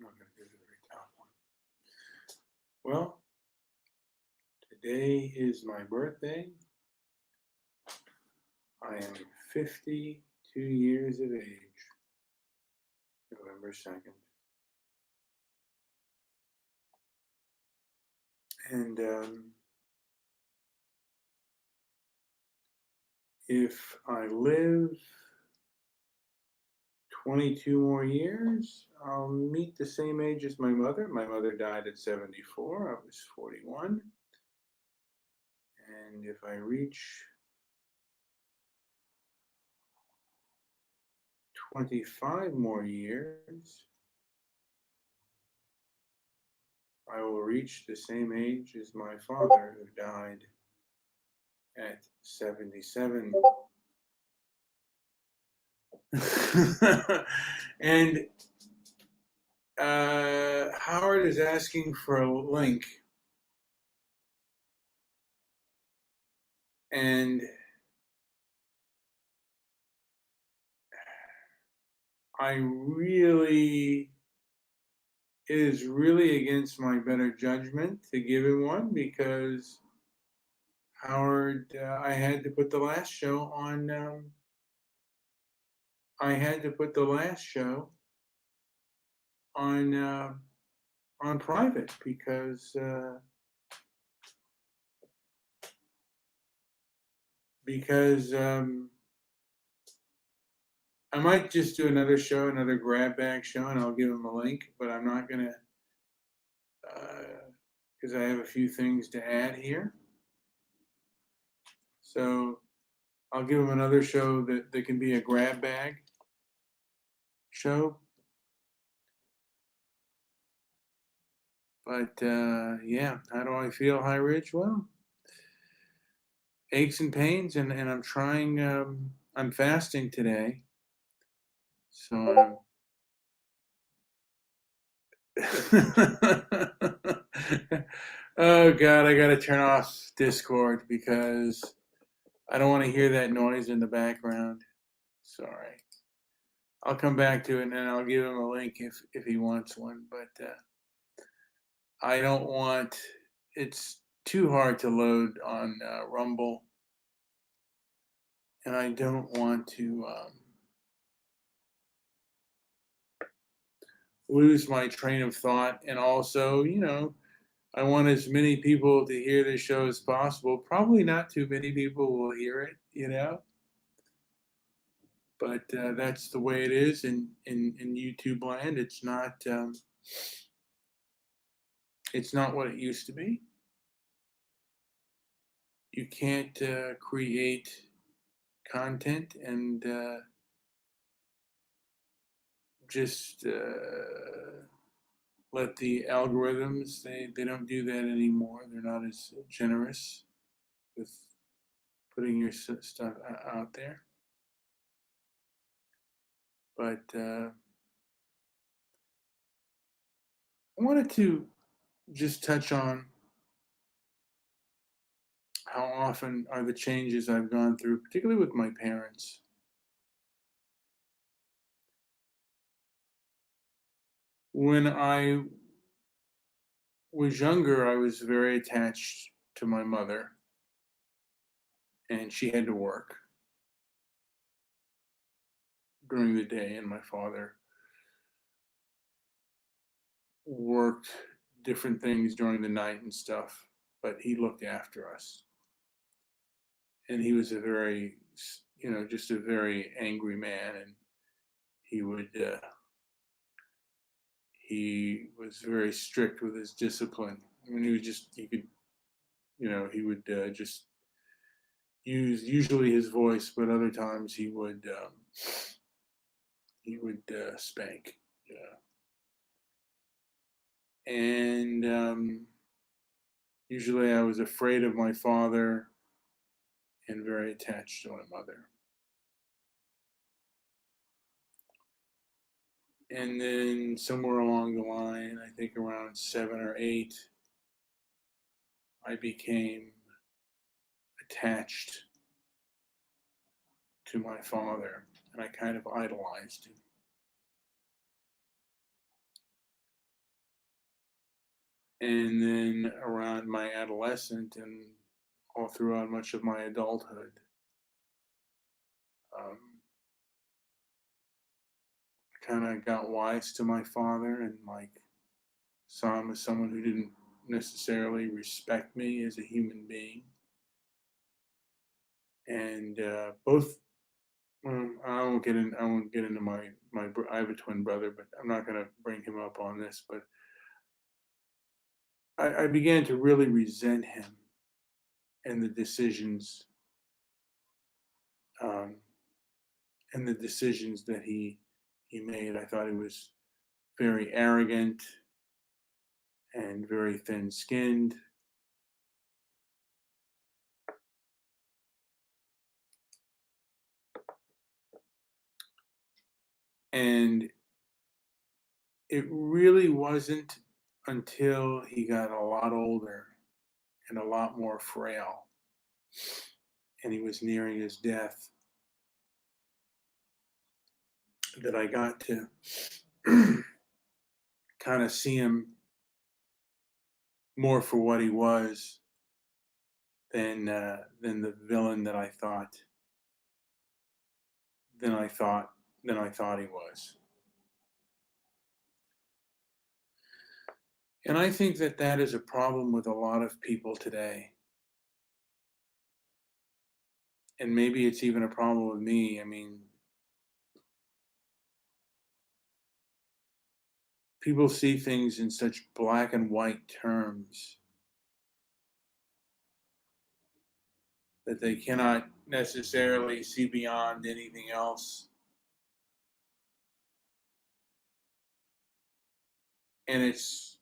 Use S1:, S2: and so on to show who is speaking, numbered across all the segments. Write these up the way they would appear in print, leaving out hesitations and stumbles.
S1: I'm going to go to the very top one. Well, today is my birthday. I am 52 years of age, November 2nd. And if I live 22 more years, I'll meet the same age as my mother. My mother died at 74. I was 41. And if I reach 25 more years, I will reach the same age as my father, who died at 77. And Howard is asking for a link. And it is really against my better judgment to give him one, because Howard, I had to put the last show on. I had to put the last show on private because I might just do another show, another grab bag show, and I'll give him a link. But I'm not gonna, because I have a few things to add here. So I'll give him another show that can be a grab bag show. But yeah, how do I feel, High Ridge? Well, aches and pains, and I'm trying. I'm fasting today, so oh God, I gotta turn off Discord because I don't want to hear that noise in the background. Sorry. I'll come back to it and I'll give him a link if he wants one. But I don't want. It's too hard to load on Rumble, and I don't want to lose my train of thought. And also, I want as many people to hear this show as possible. Probably not too many people will hear it, but that's the way it is in YouTube land. It's not what it used to be. You can't create content and just let the algorithms, they don't do that anymore. They're not as generous with putting your stuff out there. But I wanted to just touch on how often are the changes I've gone through, particularly with my parents. When I was younger, I was very attached to my mother, and she had to work during the day, and my father worked different things during the night and stuff, but he looked after us. And he was a very, just a very angry man, and he was very strict with his discipline. I mean, he would just use usually his voice, but other times he would spank. And usually I was afraid of my father and very attached to my mother. And then somewhere along the line, I think around 7 or 8, I became attached to my father, and I kind of idolized him. And then around my adolescent and all throughout much of my adulthood, um, I kind of got wise to my father and like saw him as someone who didn't necessarily respect me as a human being. And both, I won't get in. I won't get into I have a twin brother, but I'm not going to bring him up on this. But I began to really resent him and um, the decisions that he made. I thought he was very arrogant and very thin-skinned. And it really wasn't until he got a lot older and a lot more frail and he was nearing his death that I got to kind of see him more for what he was than the villain that than I thought than I thought he was. And I think that that is a problem with a lot of people today. And maybe it's even a problem with me. I mean, people see things in such black and white terms that they cannot necessarily see beyond anything else. And it's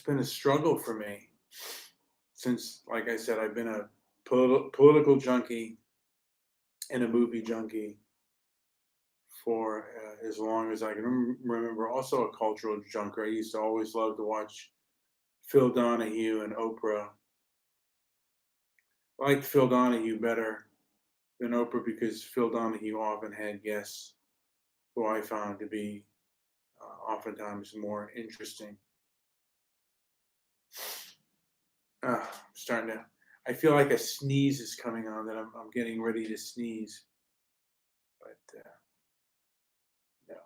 S1: been a struggle for me since, like I said, I've been a political junkie and a movie junkie for as long as I can remember. Also a cultural junker. I used to always love to watch Phil Donahue and Oprah. I liked Phil Donahue better than Oprah because Phil Donahue often had guests who I found to be oftentimes more interesting. I'm starting to. I feel like a sneeze is coming on that I'm getting ready to sneeze, but no.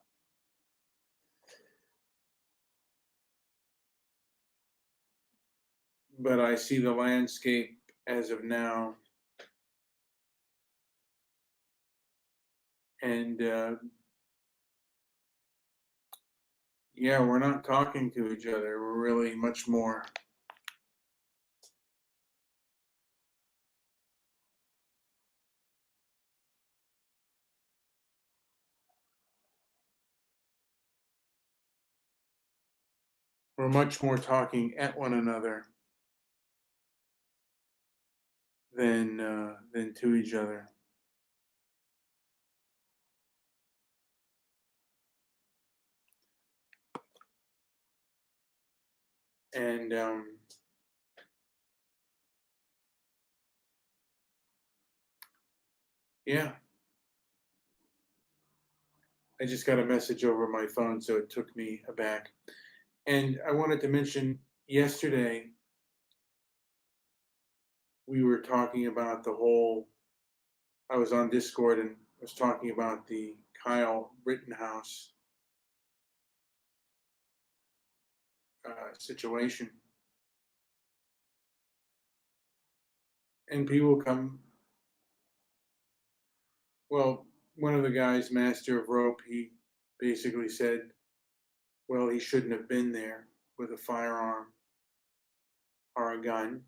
S1: But I see the landscape as of now, and yeah, we're not talking to each other. We're really much more talking at one another than to each other. And yeah, I just got a message over my phone, so it took me aback. And I wanted to mention yesterday we were talking about the whole. I was on Discord and was talking about the Kyle Rittenhouse situation, and people come. Well, one of the guys, Master of Rope, he basically said, "Well, he shouldn't have been there with a firearm or a gun."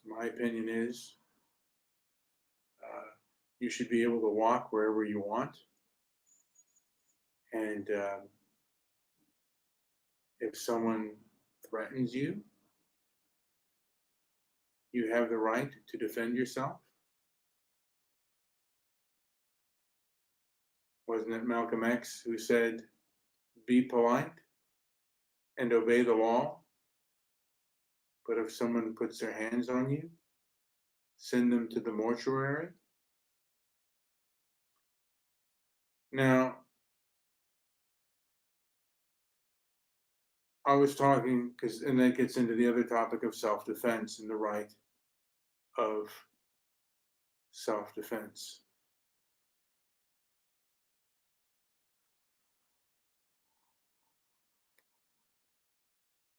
S1: My opinion is, uh, you should be able to walk wherever you want, and if someone threatens you, you have the right to defend yourself. Wasn't it Malcolm X who said, "Be polite and obey the law, but if someone puts their hands on you, send them to the mortuary"? Now, I was talking, and that gets into the other topic of self-defense and the right of self-defense.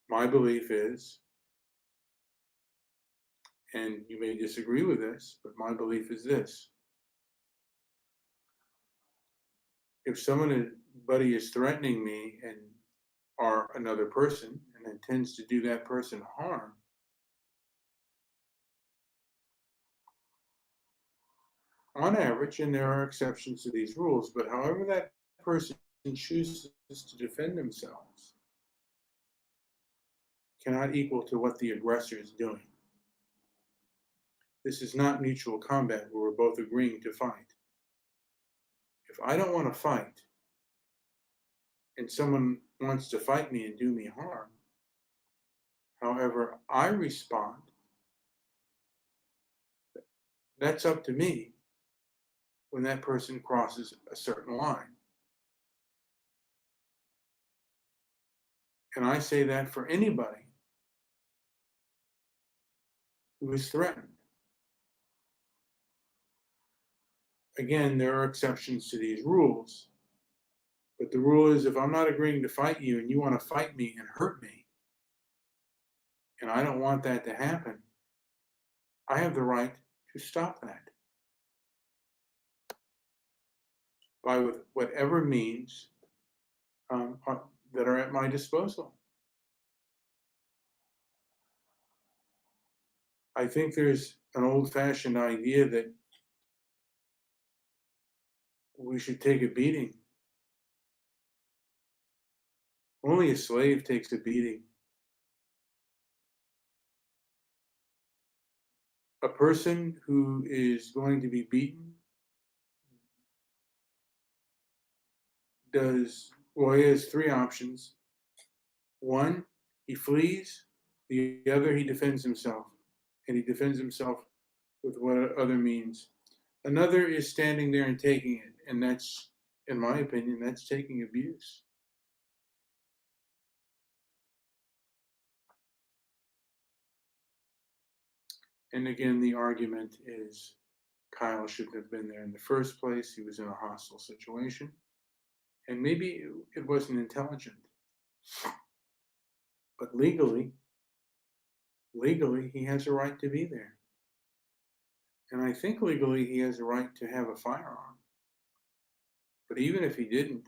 S1: My belief is, and you may disagree with this, but my belief is this: if somebody is threatening me or another person and intends to do that person harm, on average, and there are exceptions to these rules, but however that person chooses to defend themselves cannot equal to what the aggressor is doing. This is not mutual combat where we're both agreeing to fight. If I don't want to fight and someone wants to fight me and do me harm, however I respond, that's up to me when that person crosses a certain line. And I say that for anybody who is threatened. Again, there are exceptions to these rules, but the rule is if I'm not agreeing to fight you and you want to fight me and hurt me, and I don't want that to happen, I have the right to stop that by whatever means that are at my disposal. I think there's an old-fashioned idea that we should take a beating. Only a slave takes a beating. A person who is going to be beaten he has three options. One, he flees. The other, he defends himself. And he defends himself with what other means. Another is standing there and taking it. And that's, in my opinion, that's taking abuse. And again, the argument is Kyle shouldn't have been there in the first place. He was in a hostile situation. And maybe it wasn't intelligent. But legally, he has a right to be there. And I think legally he has a right to have a firearm. But even if he didn't,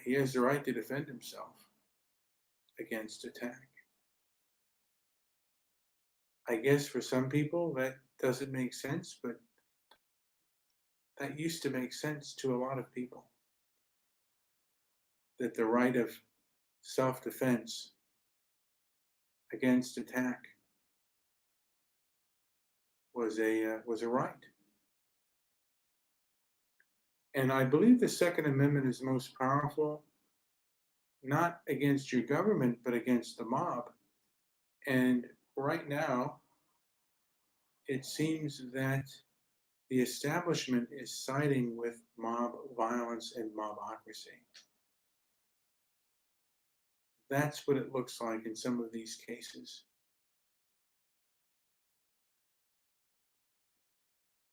S1: he has the right to defend himself against attack. I guess for some people that doesn't make sense, but that used to make sense to a lot of people. That the right of self-defense against attack was a right. And I believe the Second Amendment is most powerful, not against your government, but against the mob. And right now, it seems that the establishment is siding with mob violence and mobocracy. That's what it looks like in some of these cases.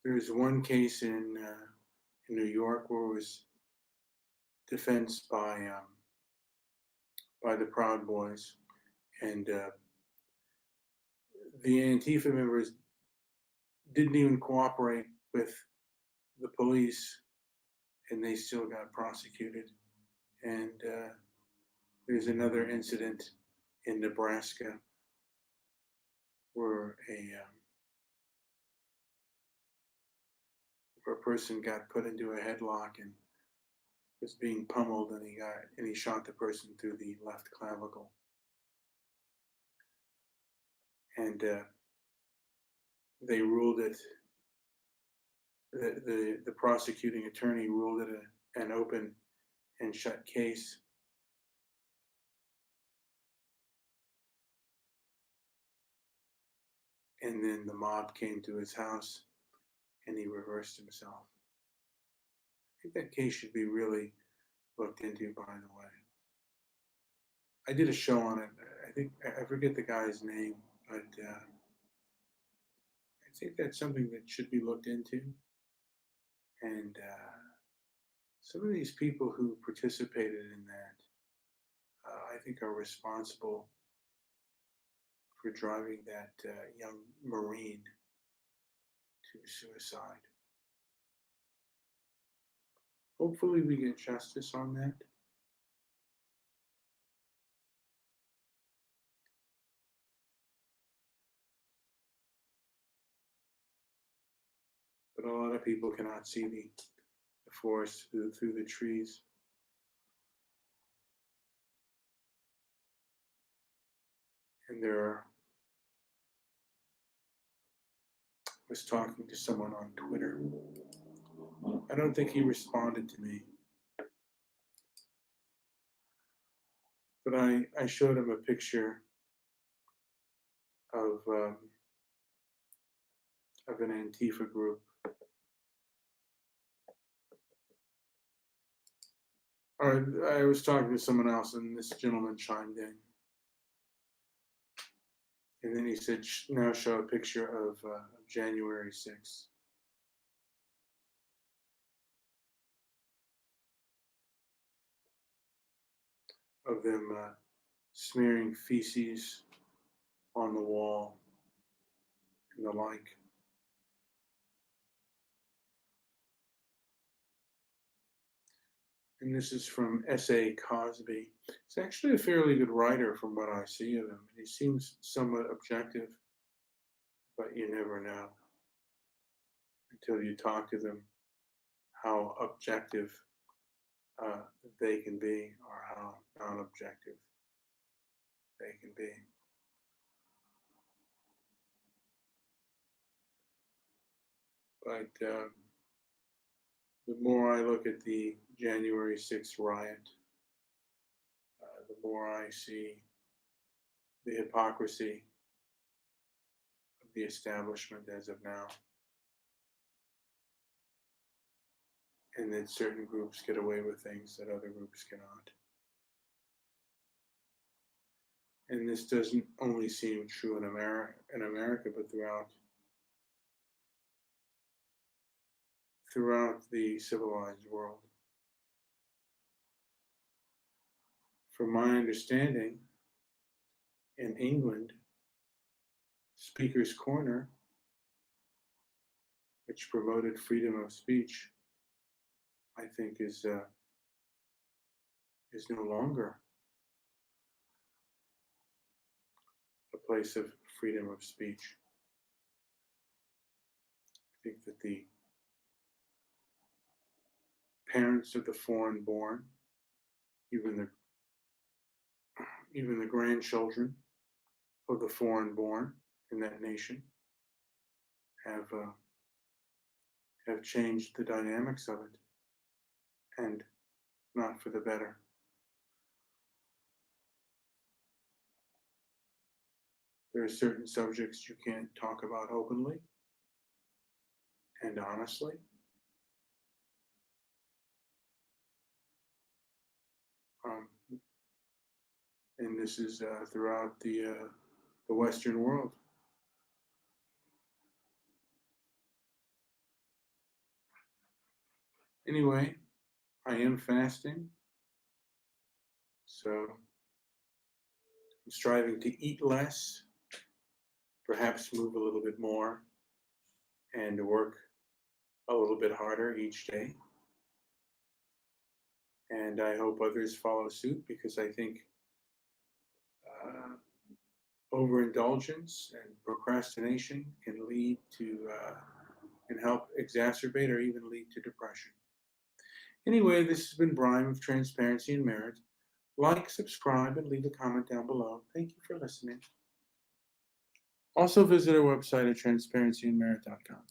S1: There's one case in New York where it was defense by the Proud Boys, and the Antifa members didn't even cooperate with the police, and they still got prosecuted. And there's another incident in Nebraska where a person got put into a headlock and was being pummeled, and he shot the person through the left clavicle. And they ruled it. The prosecuting attorney ruled it an open and shut case. And then the mob came to his house and he reversed himself. I think that case should be really looked into, by the way. I did a show on it. I forget the guy's name, but I think that's something that should be looked into. And some of these people who participated in that, I think, are responsible for driving that young Marine to suicide. Hopefully, we get justice on that. But a lot of people cannot see the forest through the trees. And I was talking to someone on Twitter. I don't think he responded to me. But I showed him a picture of an Antifa group. I was talking to someone else, and this gentleman chimed in. And then he said, now show a picture of January 6th. Of them smearing feces on the wall and the like. And this is from S.A. Cosby. He's actually a fairly good writer from what I see of him. He seems somewhat objective, but you never know until you talk to them how objective they can be or how non-objective they can be. But the more I look at the January 6th riot, the more I see the hypocrisy of the establishment as of now. And that certain groups get away with things that other groups cannot. And this doesn't only seem true in America, but throughout the civilized world. From my understanding, in England, Speaker's Corner, which promoted freedom of speech, I think is no longer a place of freedom of speech. I think that the parents of the foreign born, even the grandchildren of the foreign born in that nation, have changed the dynamics of it, and not for the better. There are certain subjects you can't talk about openly and honestly. And this is throughout the Western world. Anyway, I am fasting, so I'm striving to eat less, perhaps move a little bit more, and work a little bit harder each day. And I hope others follow suit, because I think overindulgence and procrastination can lead to, can help exacerbate or even lead to depression. Anyway, this has been Brian with Transparency and Merit. Like, subscribe, and leave a comment down below. Thank you for listening. Also visit our website at transparencyandmerit.com.